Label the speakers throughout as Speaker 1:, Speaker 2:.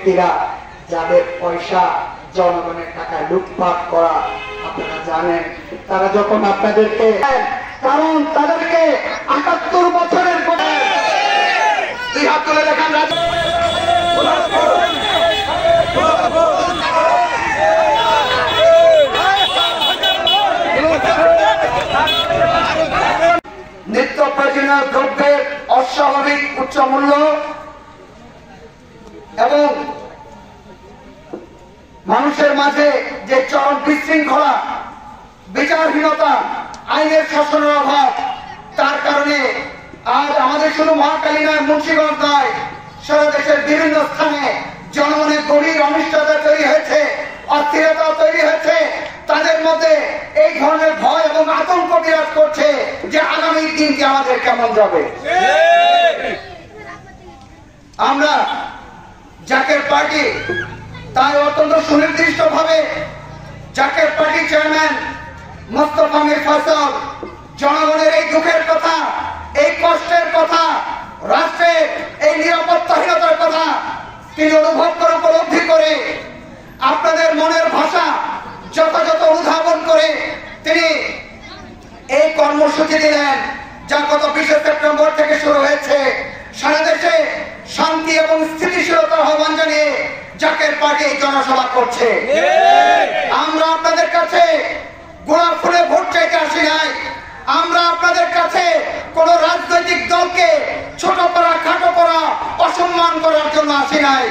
Speaker 1: ব্যক্তিরা যাদের পয়সা জনগণের টাকা লুটপাট করা আপনারা জানেন, তারা যখন আপনাদেরকে, কারণ তাদেরকে ৭৮ বছরের দুই হাত তুলে দেখান নিত্য প্রয়োজনীয় দ্রব্যের অস্বাভাবিক উচ্চ মূল্য এবং মানুষের মাঝে যে চরম বিশৃঙ্খলা, বিচারহীনতা, আইনের শাসনের অভাব, তার কারণে আজ আমাদের শুধু মহাখালী নয়, মুন্সিগঞ্জ নয়, সারা দেশের বিভিন্ন স্থানে জনগণের গভীর অনিশ্চয়তা তৈরি হয়েছে, অস্থিরতা তৈরি হয়েছে। তাদের মধ্যে এই ধরনের ভয় এবং আতঙ্ক বিরাজ করছে যে আগামী দিনকে আমাদের কেমন যাবে। আমরা জাকের পার্টি তাই অত্যন্ত সুনির্দিষ্ট ভাবে জাকের পার্টি চেয়ারম্যান মোস্তফা মীর ফয়সাল জনগণের এই দুঃখের কথা, এই কষ্টের কথা, রাষ্ট্রের এই নিরাপত্তাহীনতার কথা তিনি অনুভব করে, উপলব্ধি করে আপনাদের মনের ভাষা যথাযথ অনুধাবন করে তিনি এই কর্মসূচি দিলেন, যা গত ২০ সেপ্টেম্বর থেকে শুরু হয়েছে। সারা দেশে শান্তি এবং স্থিতিশীলতার আহ্বান জানিয়ে জাকের পার্টি জনসভা করছে। আমরা আপনাদের কাছে গোলাপ ফুলে ভোট চাইতে আসি নাই। আমরা আপনাদের কাছে কোন রাজনৈতিক দলকে ছোট করা, খাটো করা, অসম্মান করার জন্য আসি নাই।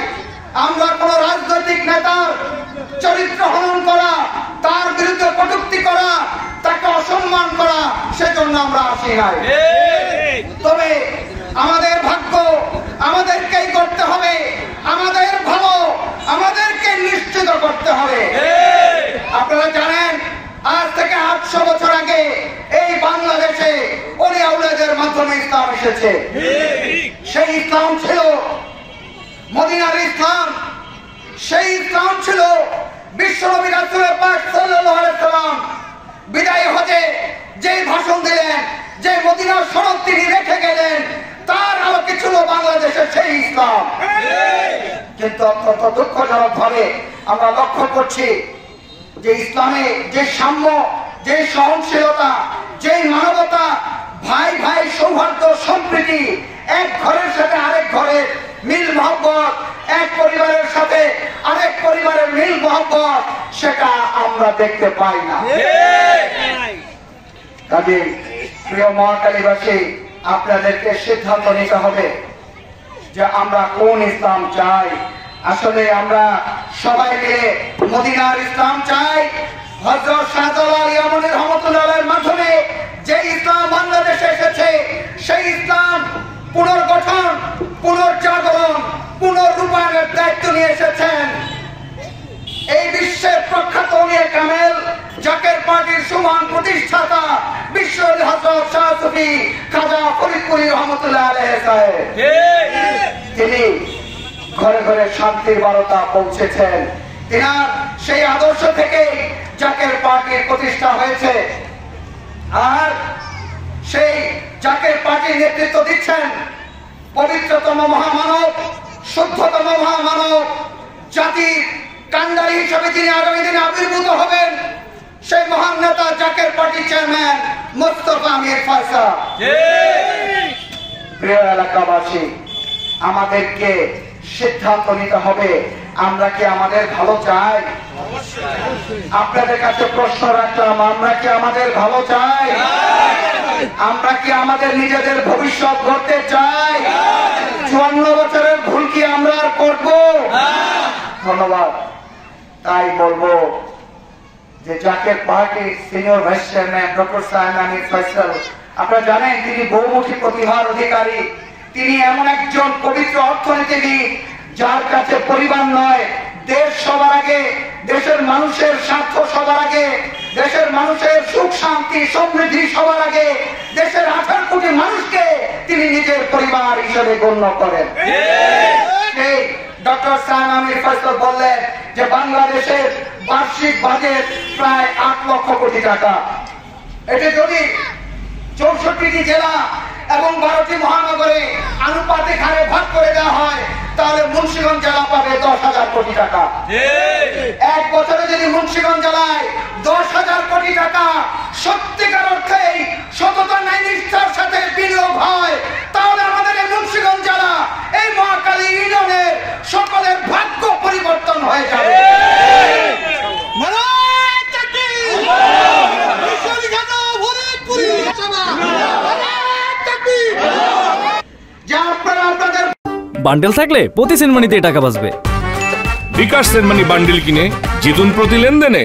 Speaker 1: আমরা কোন রাজনৈতিক নেতার চরিত্র হনন করা, তার বিরুদ্ধে কটূক্তি করা, তাকে অসম্মান করা, সেজন্য আমরা আসি নাই। তবে আমাদের ভাগ্য আমাদেরকেই করতে হবে, আমাদের ভালো আমাদেরকে নিশ্চিত করতে হবে। আপনারা জানেন আজ থেকে ৮০০ বছর আগে এই বাংলাদেশে ওলিয়া উলিয়াদের মাধ্যমে ইসলাম এসেছে। সেই ইসলাম ছিল মদিনার ইসলাম, সেই ইসলাম ছিল বিশ্বনবী রাসূল পাক সাল্লাল্লাহু আলাইহি সাল্লাম বিদায় হজে যে ভাষণ দিলেন, যে মদিনার সনদ তিনি রেখে গেলেন, তার আলোকে ছিল বাংলাদেশের সেই ইসলাম। কিন্তু অত্যন্ত দুঃখজনক ভাবে আমরা লক্ষ্য করছি যে ইসলামে যে সাম্য, যে সহনশীলতা, যে মানবতা, ভাই ভাই সৌহার্দ্য, সম্প্রীতি, এক ঘরের সাথে আরেক ঘরের মিল মহব্বত, এক পরিবারের সাথে আরেক পরিবারের মিল মহব্বত, সেটা আমরা দেখতে পাই না। কাজে প্রিয় মহাখালীবাসী, আপনাদেরকে সিদ্ধান্ত নিতে হবে যে আমরা কোন ইসলাম চাই। আসলে আমরা সবাই মিলে মদিনার ইসলাম চাই। হযরত শাহজালাল ইয়ামানী রহমাতুল্লাহর মাধ্যমে যে ইসলাম বাংলাদেশে এসেছে, সেই ইসলাম পুনর্গঠন, পুনর্জাগরণ, পুনর্রূপায়ণের দায়িত্ব নিয়ে এসেছেন এই বিশ্বের প্রখ্যাত উলিয়ে কামেল, জাকের পার্টির সুমহান প্রতিষ্ঠাতা বিশ্ব হযরত শাহ সুফি খাজা ফরিদপুরি রহমাতুল্লাহ আলাইহি সাহেব। তিনি ঘরে ঘরে শান্তির বার্তা পৌঁছেছেন। তিনার সেই আদর্শ থেকে জাকের পার্টির প্রতিষ্ঠা হয়েছে। আর সেই জাকের পার্টির নেতৃত্ব দিচ্ছেন পবিত্রতম মহামানব, শুদ্ধতম মহামানব, জাতির কান্ডারি হিসেবে যিনি আগামী দিনে আবির্ভূত হবেন, সেই মহান নেতা জাকের পার্টি চেয়ারম্যান মোস্তফা মীর ফয়সাল। প্রিয় এলাকাবাসী, আমাদেরকে সিদ্ধান্ত নিতে হবে আমরা কি আমাদের ভালো চাই। আপনাদের কাছে প্রশ্ন রাখলাম, আমরা কি আমাদের ভালো চাই? আমরা কি আমাদের নিজেদের ভবিষ্যৎ গড়তে চাই? ৫৪ বছরের ভুল কি আমরা আর করবো? ধন্যবাদ। তাই বলবো যে জাকের পার্টির senior vice chairman doctor Simon Faisal, আপনারা জানেন তিনি বহুমুখী প্রতিভার অধিকারী। তিনি এমন একজন পবিত্র অর্থনীতিবিদ যার কাছে পরিবার নয়, দেশ সবার আগে, দেশের মানুষের স্বার্থ সবার আগে, দেশের মানুষের সুখ শান্তি সমৃদ্ধি সবার আগে, দেশের ১৮ কোটি মানুষকে তিনি নিজের পরিবার হিসেবে গণ্য করেন। ডক্টর সাইমন ফয়সাল বললেন যে বাংলাদেশের বার্ষিক বাজেট প্রায় ৮ লক্ষ কোটি টাকা। এটি যদি ৬৪টি জেলা এবং ১২টি মহানগরে আনুপাতিক হারে ভাগ করে দেওয়া হয়, তাহলে মুন্সিগঞ্জ জেলা পাবে ১০,০০০ টাকা। এক বছরে যদি মুন্সিগঞ্জ জেলায় 10,000 কোটি টাকা সত্যিকার অর্থেই সততা ন্যায় নিষ্ঠার সাথে বিনিয়োগ হয়, তাহলে আমাদের এই মুন্সিগঞ্জ জেলা, এই মহাকালী ইউনিয়নের সকলের ভাগ্য পরিবর্তন হয়ে যাবে।
Speaker 2: বান্ডেল থাকলে প্রতি সেনমানিতে টাকা বাঁচবে।
Speaker 3: বিকাশ সেনমানি বান্ডেল কিনে জিতুন প্রতি লেনদেনে।